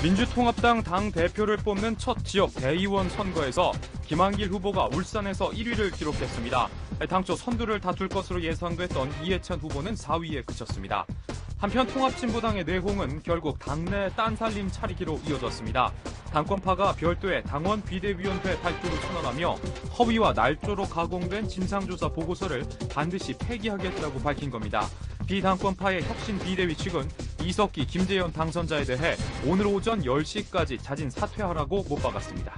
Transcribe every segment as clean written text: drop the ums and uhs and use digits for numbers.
민주통합당 당대표를 뽑는 첫 지역 대의원 선거에서 김한길 후보가 울산에서 1위를 기록했습니다. 당초 선두를 다툴 것으로 예상됐던 이해찬 후보는 4위에 그쳤습니다. 한편 통합진보당의 내홍은 결국 당내 딴살림 차리기로 이어졌습니다. 당권파가 별도의 당원 비대위원회 발표를 선언하며 허위와 날조로 가공된 진상조사 보고서를 반드시 폐기하겠다고 밝힌 겁니다. 비당권파의 혁신 비대위 측은 이석기, 김재현 당선자에 대해 오늘 오전 10시까지 자진 사퇴하라고 못 박았습니다.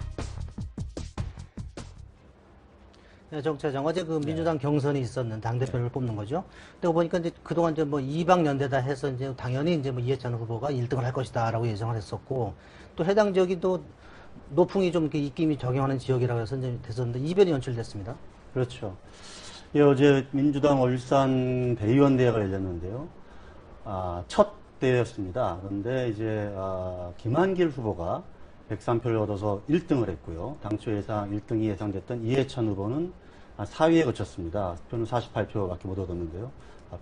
네, 정차장 어제 그 민주당 경선이 있었는 당대표를 뽑는 거죠. 근데 보니까 이제 그동안 이제 뭐 이방연대다 해서 이제 당연히 이제 뭐 이해찬 후보가 1등을 할 것이다라고 예상을 했었고, 또 해당 지역이 또 노풍이 좀 이렇게 입김이 적용하는 지역이라고 해서 이제 됐었는데 이변이 연출됐습니다. 그렇죠. 예, 어제 민주당 울산 대의원대회가 열렸는데요. 첫 대회였습니다. 그런데 이제 김한길 후보가 103표를 얻어서 1등을 했고요. 당초 1등이 예상됐던 이해찬 후보는 4위에 그쳤습니다. 표는 48표밖에 못 얻었는데요.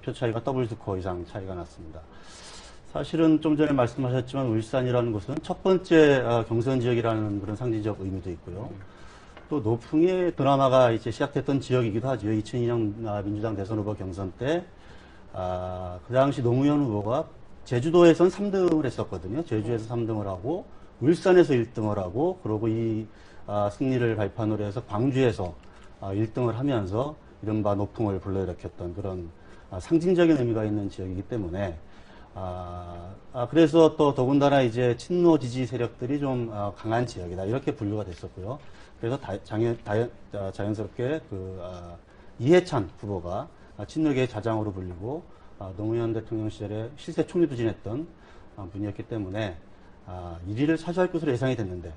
표 차이가 더블 스코어 이상 차이가 났습니다. 사실은 좀 전에 말씀하셨지만 울산이라는 곳은 첫 번째 경선 지역이라는 그런 상징적 의미도 있고요. 또 노풍의 드라마가 이제 시작됐던 지역이기도 하죠. 2002년 민주당 대선 후보 경선 때, 그 당시 노무현 후보가 제주도에선 3등을 했었거든요. 제주에서 3등을 하고, 울산에서 1등을 하고, 그러고 이 승리를 발판으로 해서 광주에서 1등을 하면서 이른바 노풍을 불러일으켰던 그런 상징적인 의미가 있는 지역이기 때문에, 그래서 또 더군다나 이제 친노 지지 세력들이 좀 강한 지역이다. 이렇게 분류가 됐었고요. 그래서 자연스럽게 이해찬 후보가 친노계의 자장으로 불리고 노무현 대통령 시절에 실세 총리도 지냈던 분이었기 때문에 1위를 차지할 것으로 예상이 됐는데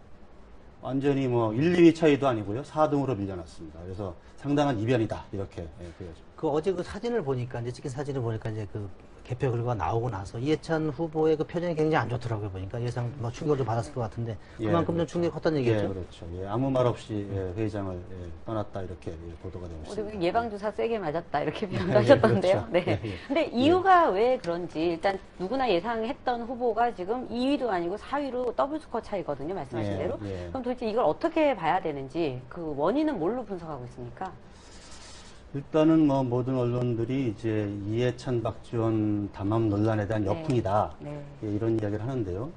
완전히 뭐 1, 2위 차이도 아니고요. 4등으로 밀려났습니다. 그래서 상당한 이변이다. 이렇게 보여집니다. 그 어제 그 사진을 보니까 이제 찍힌 사진을 보니까 이제 그 개표 결과가 나오고 나서 이해찬 후보의 그 표정이 굉장히 안 좋더라고요. 보니까 예상 뭐 충격을 좀 받았을 것 같은데 그만큼 좀 충격이 컸다는 얘기죠. 예, 그렇죠. 예, 아무 말 없이 회의장을 떠났다 이렇게 보도가 되고 있습니다. 예방주사 세게 맞았다 이렇게 표현하셨던데요. 그렇죠. 네. 근데 이유가 왜 그런지 일단 누구나 예상했던 후보가 지금 2위도 아니고 4위로 더블 스코어 차이거든요. 말씀하신 대로. 그럼 도대체 이걸 어떻게 봐야 되는지 그 원인은 뭘로 분석하고 있습니까? 일단은 뭐 모든 언론들이 이제 이해찬 박지원 담합 논란에 대한 역풍이다. 예, 이런 이야기를 하는데요.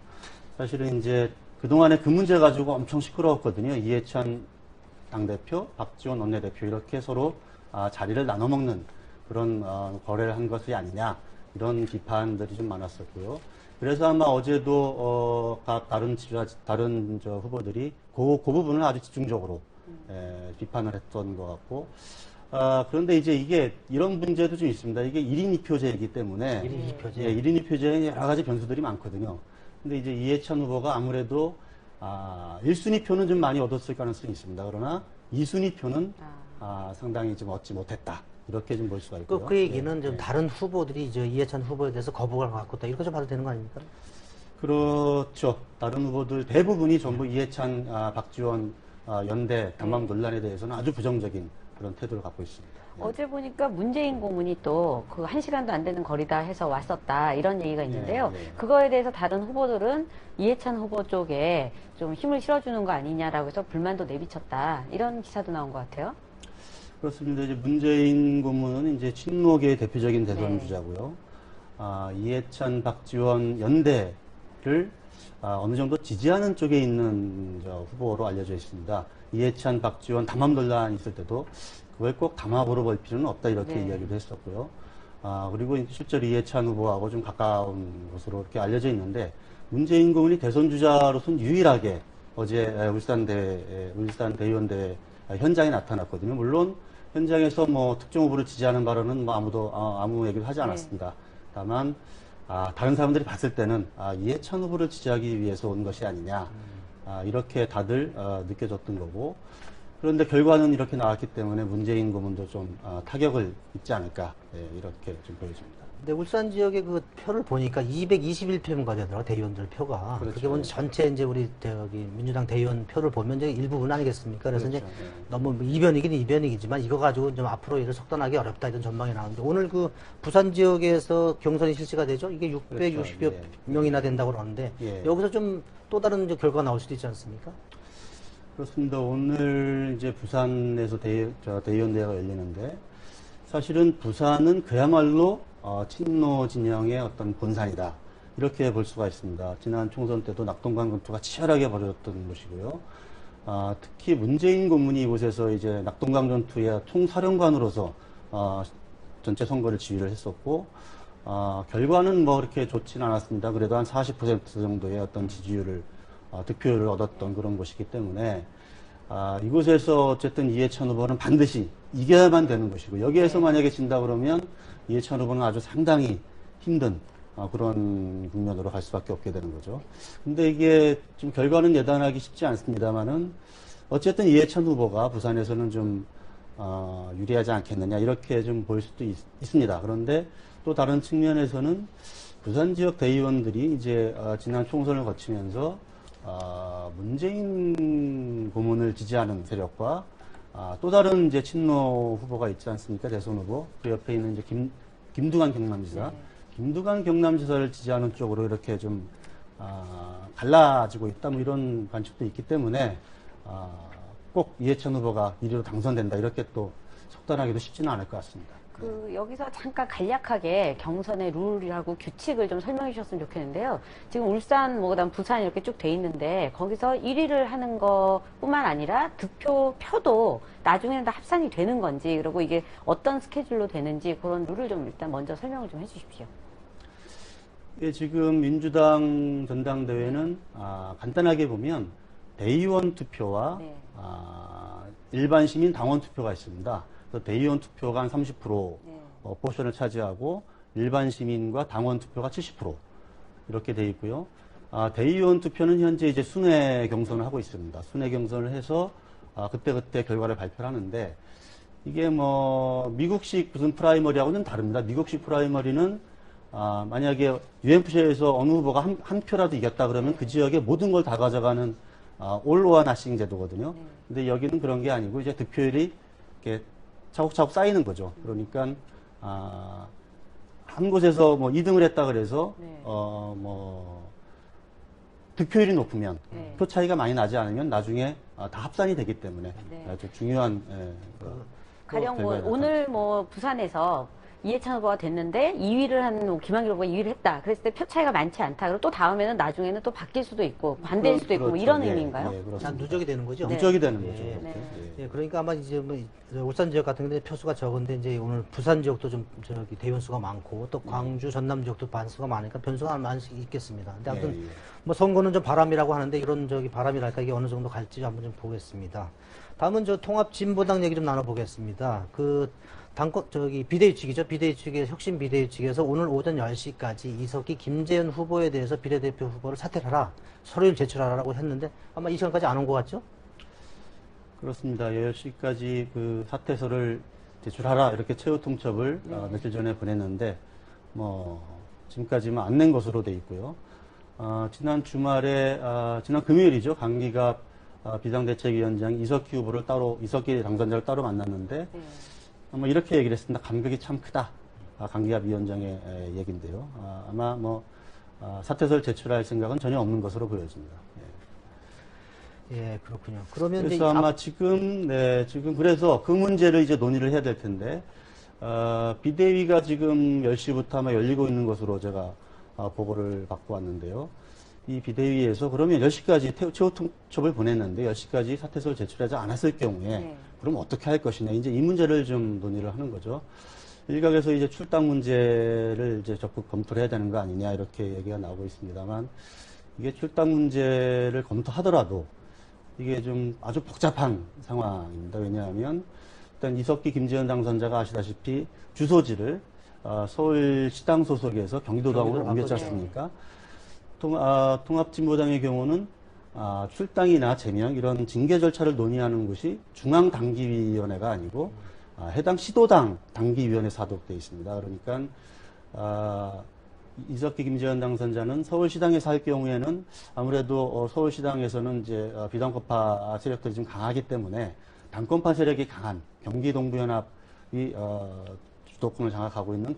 사실은 이제 그동안에 그 문제 가지고 엄청 시끄러웠거든요. 이해찬 당대표, 박지원 원내대표 이렇게 서로 자리를 나눠 먹는 그런 거래를 한 것이 아니냐 이런 비판들이 좀 많았었고요. 그래서 아마 어제도 각 다른 후보들이 그 부분을 아주 집중적으로 비판을 했던 것 같고. 그런데 이제 이게 이런 문제도 좀 있습니다. 이게 1인 2표제이기 때문에 1인 2표제. 예, 1인 2표제에 여러 가지 변수들이 많거든요. 근데 이제 이해찬 후보가 아무래도 1순위 표는 좀 많이 얻었을 가능성이 있습니다. 그러나 2순위 표는 상당히 좀 얻지 못했다. 이렇게 좀 볼 수가 있고요. 그 얘기는 좀 다른 후보들이 이제 이해찬 후보에 대해서 거부감을 갖고 있다. 이렇게 좀 봐도 되는 거 아닙니까? 그렇죠. 다른 후보들 대부분이 전부 이해찬, 박지원 연대 담합 논란에 대해서는 아주 부정적인 그런 태도를 갖고 있습니다. 어제 보니까 문재인 고문이 또 그 1시간도 안 되는 거리다 해서 왔었다 이런 얘기가 있는데요. 그거에 대해서 다른 후보들은 이해찬 후보 쪽에 좀 힘을 실어주는 거 아니냐라고 해서 불만도 내비쳤다 이런 기사도 나온 것 같아요. 그렇습니다. 이제 문재인 고문은 이제 친노계의 대표적인 대선 주자고요. 이해찬, 박지원 연대를 어느 정도 지지하는 쪽에 있는 후보로 알려져 있습니다. 이해찬, 박지원 담합 논란이 있을 때도 그걸 꼭 담합으로 볼 필요는 없다 이렇게 이야기도 했었고요. 그리고 실제로 이해찬 후보하고 좀 가까운 것으로 이렇게 알려져 있는데 문재인 고문이 대선 주자로서는 유일하게 어제 울산 대의원대회 현장에 나타났거든요. 물론 현장에서 뭐 특정 후보를 지지하는 발언은 뭐 아무 얘기를 하지 않았습니다. 다만 다른 사람들이 봤을 때는 이해찬 후보를 지지하기 위해서 온 것이 아니냐 이렇게 다들 느껴졌던 거고, 그런데 결과는 이렇게 나왔기 때문에 문재인 고문도 좀 타격을 입지 않을까 이렇게 좀 보여집니다. 근데 울산 지역의 그 표를 보니까 221표인가 되더라고, 대의원들 표가. 그렇죠. 그게 보면 전체 이제 우리 저기 민주당 대의원 표를 보면 이제 일부분 아니겠습니까? 그래서 그렇죠. 이제 너무 뭐 이변이긴 이변이지만 이거 가지고 좀 앞으로 이를 속단하기 어렵다 이런 전망이 나오는데 오늘 그 부산 지역에서 경선이 실시가 되죠? 이게 660여 그렇죠. 명이나 된다고 그러는데 예. 여기서 좀 또 다른 이제 결과가 나올 수도 있지 않습니까? 그렇습니다. 오늘 이제 부산에서 대의원대회가 열리는데 사실은 부산은 그야말로 친노 진영의 어떤 본산이다. 이렇게 볼 수가 있습니다. 지난 총선 때도 낙동강 전투가 치열하게 벌어졌던 곳이고요. 특히 문재인 고문이 이곳에서 이제 낙동강 전투의 총사령관으로서 전체 선거를 지휘를 했었고 결과는 뭐 그렇게 좋지는 않았습니다. 그래도 한 40% 정도의 어떤 지지율을 득표율을 얻었던 그런 곳이기 때문에 이곳에서 어쨌든 이해찬 후보는 반드시 이겨야만 되는 것이고 여기에서 만약에 진다 그러면 이해찬 후보는 아주 상당히 힘든 그런 국면으로 갈 수밖에 없게 되는 거죠. 근데 이게 좀 결과는 예단하기 쉽지 않습니다만은 어쨌든 이해찬 후보가 부산에서는 좀 유리하지 않겠느냐 이렇게 좀 보일 수도 있습니다. 그런데 또 다른 측면에서는 부산 지역 대의원들이 이제 지난 총선을 거치면서 문재인 고문을 지지하는 세력과 또 다른 이제 친노 후보가 있지 않습니까? 대선 후보. 그 옆에 있는 이제 김두관 경남지사. 김두관 경남지사를 지지하는 쪽으로 이렇게 좀 갈라지고 있다. 뭐 이런 관측도 있기 때문에 꼭 이해찬 후보가 1위로 당선된다. 이렇게 또 속단하기도 쉽지는 않을 것 같습니다. 여기서 잠깐 간략하게 경선의 룰이라고 규칙을 좀 설명해 주셨으면 좋겠는데요. 지금 울산, 뭐, 그다음 부산 이렇게 쭉 돼 있는데, 거기서 1위를 하는 것 뿐만 아니라 표도 나중에는 다 합산이 되는 건지, 그리고 이게 어떤 스케줄로 되는지, 그런 룰을 좀 일단 먼저 설명을 좀 해 주십시오. 예, 지금 민주당 전당대회는 간단하게 보면 대의원 투표와 네. 일반 시민 당원 투표가 있습니다. 대의원 투표가 한 30% 네. 포션을 차지하고 일반 시민과 당원 투표가 70% 이렇게 돼 있고요. 대의원 투표는 현재 이제 순회 경선을 하고 있습니다. 순회 경선을 해서 그때 결과를 발표를 하는데 이게 뭐 미국식 무슨 프라이머리하고는 다릅니다. 미국식 프라이머리는 만약에 UMC에서 어느 후보가 한 표라도 이겼다 그러면 그 지역의 모든 걸 다 가져가는 올 오어 나싱 제도거든요. 근데 여기는 그런 게 아니고 이제 득표율이 이렇게 차곡차곡 쌓이는 거죠. 그러니까 한 곳에서 뭐 2등을 했다 그래서 네. 득표율이 높으면 네. 표 차이가 많이 나지 않으면 나중에 다 합산이 되기 때문에 네. 아주 중요한 가령 뭐 결과에 오늘 뭐 부산에서 이해찬 후보가 됐는데 2위를 한 뭐 김한길 후보가 2위를 했다. 그랬을 때 표 차이가 많지 않다. 그리고 또 다음에는 나중에는 또 바뀔 수도 있고 반대일 수도 있고 뭐 그렇죠. 이런 예, 의미인가요? 예, 자, 그렇습니다. 누적이 되는 거죠? 네. 누적이 되는 거죠. 예. 그렇게. 네. 예. 예, 그러니까 아마 이제 뭐 울산 지역 같은 경우는 표수가 적은데 이제 오늘 부산 지역도 좀 저기 대의원 수가 많고 또 광주, 전남 지역도 반수가 많으니까 변수가 많이 있겠습니다. 근데 아무튼 예, 예. 뭐 선거는 좀 바람이라고 하는데 이런 저기 바람이랄까 이게 어느 정도 갈지 한번 좀 보겠습니다. 다음은 저 통합진보당 얘기 좀 나눠보겠습니다. 그 당권 저기 비대위 측이죠. 비대위 측의 혁신 비대위 측에서 오늘 오전 10시까지 이석기 김재현 후보에 대해서 비례대표 후보를 사퇴하라, 서류를 제출하라고 했는데 아마 이 시간까지 안 온 것 같죠? 그렇습니다. 10시까지 그 사퇴서를 제출하라 이렇게 최후 통첩을 며칠 전에 보냈는데 뭐 지금까지는 안 낸 것으로 돼 있고요. 지난 주말에 지난 금요일이죠. 강기갑 비상대책위원장이 이석기 후보를 이석기 당선자를 따로 만났는데 뭐 이렇게 얘기를 했습니다. 감격이 참 크다. 강기갑 위원장의 얘기인데요. 아마 뭐 사퇴서를 제출할 생각은 전혀 없는 것으로 보여집니다. 예, 그렇군요. 그러면 그래서 이제 아마 지금 그래서 그 문제를 이제 논의를 해야 될 텐데, 비대위가 지금 10시부터 아마 열리고 있는 것으로 제가 보고를 받고 왔는데요. 이 비대위에서 그러면 10시까지 최후 통첩을 보냈는데 10시까지 사퇴서를 제출하지 않았을 경우에 그럼 어떻게 할 것이냐. 이제 이 문제를 좀 논의를 하는 거죠. 일각에서 이제 출당 문제를 이제 적극 검토를 해야 되는 거 아니냐 이렇게 얘기가 나오고 있습니다만 이게 출당 문제를 검토하더라도 이게 좀 아주 복잡한 상황입니다. 왜냐하면 일단 이석기 김재현 당선자가 아시다시피 주소지를 서울시당 소속에서 경기도당으로 옮겼지 않습니까? 통합진보당의 경우는 출당이나 제명 이런 징계 절차를 논의하는 곳이 중앙당기위원회가 아니고 해당 시도당 당기위원회 사독되어 있습니다. 그러니까 이석기 김재현 당선자는 서울시당에서 할 경우에는 아무래도 서울시당에서는 이제 비당권파 세력들이 좀 강하기 때문에 당권파 세력이 강한 경기동부연합이 주도권을 장악하고 있는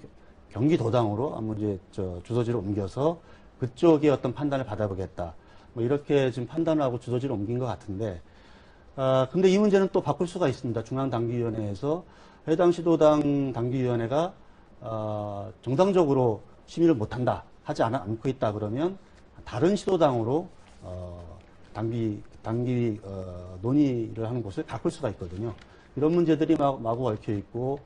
경기도당으로 아무 이제 주소지를 옮겨서 그쪽의 어떤 판단을 받아보겠다. 뭐 이렇게 지금 판단을 하고 주소지를 옮긴 것 같은데, 근데 이 문제는 또 바꿀 수가 있습니다. 중앙당기위원회에서 해당 시도당 당기위원회가 정당적으로 심의를 못한다, 하지 않고 있다 그러면 다른 시도당으로 당기 논의를 하는 곳을 바꿀 수가 있거든요. 이런 문제들이 마구 얽혀 있고,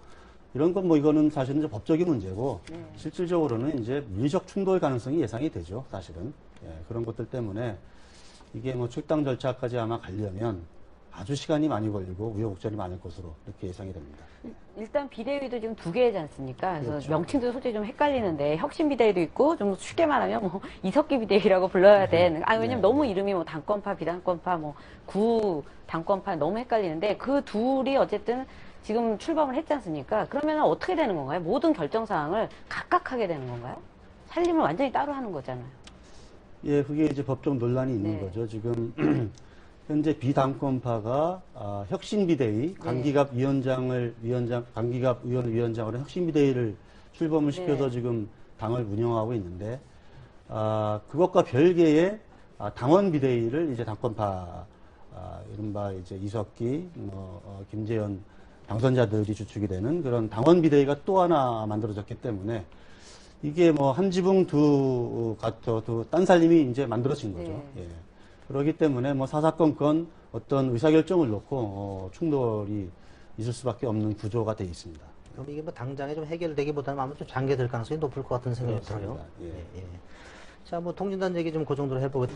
이런 건 뭐 이거는 사실은 이제 법적인 문제고, 실질적으로는 이제 물리적 충돌 가능성이 예상이 되죠, 사실은. 예, 그런 것들 때문에 이게 뭐 출당 절차까지 아마 가려면 아주 시간이 많이 걸리고 우여곡절이 많을 것으로 이렇게 예상이 됩니다. 일단 비대위도 지금 2개지 않습니까? 그래서 그렇죠. 명칭도 솔직히 좀 헷갈리는데 혁신 비대위도 있고 좀 쉽게 말하면 뭐 이석기 비대위라고 불러야 되는. 왜냐면 너무 이름이 뭐 당권파, 비당권파, 뭐 구 당권파 너무 헷갈리는데 그 둘이 어쨌든 지금 출범을 했지 않습니까? 그러면 어떻게 되는 건가요? 모든 결정 사항을 각각 하게 되는 건가요? 살림을 완전히 따로 하는 거잖아요. 예, 그게 이제 법적 논란이 있는 네. 거죠. 지금 현재 비당권파가 혁신비대위 강기갑 강기갑 위원장으로 혁신비대위를 출범을 시켜서 지금 당을 운영하고 있는데, 그것과 별개의 당원비대위를 이제 당권파 이른바 이제 이석기, 김재현 당선자들이 주축이 되는 그런 당원비대위가 또 하나 만들어졌기 때문에 이게 뭐 한 지붕 두 딴살림이 이제 만들어진 거죠. 네. 예. 그렇기 때문에 뭐 사사건건 어떤 의사결정을 놓고 충돌이 있을 수밖에 없는 구조가 되어 있습니다. 그럼 이게 뭐 당장에 좀 해결되기보다는 아마 좀 장기될 가능성이 높을 것 같은 생각이 그렇습니다. 들어요. 예. 자, 뭐 통진단 얘기 좀 그 정도로 해보고.